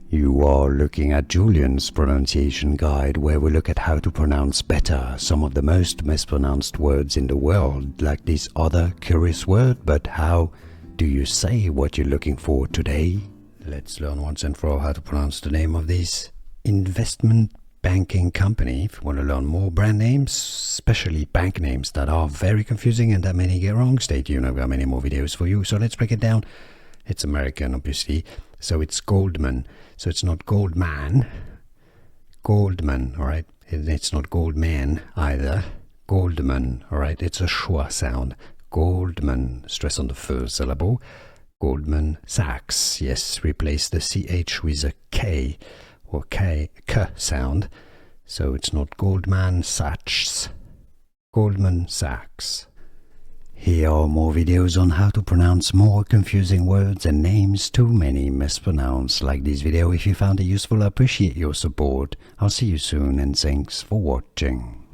You are looking at Julian's pronunciation guide, where we look at how to pronounce better some of the most mispronounced words in the world, like this other curious word. But how do you say what you're looking for today? Let's learn once and for all how to pronounce the name of this investment banking company. If you want to learn more brand names, especially bank names that are very confusing and that many get wrong, stay tuned. I've got many more videos for you. So let's break it down. It's American, obviously. So it's Goldman. So it's not Goldman. Goldman, all right? It's not Goldman either. Goldman, all right? It's a schwa sound. Goldman, stress on the first syllable. Goldman Sachs. Yes, replace the CH with a K or K sound. So it's not Goldman Sachs. Goldman Sachs. Here are more videos on how to pronounce more confusing words and names too many mispronounced. Like this video if you found it useful. I appreciate your support. I'll see you soon and thanks for watching.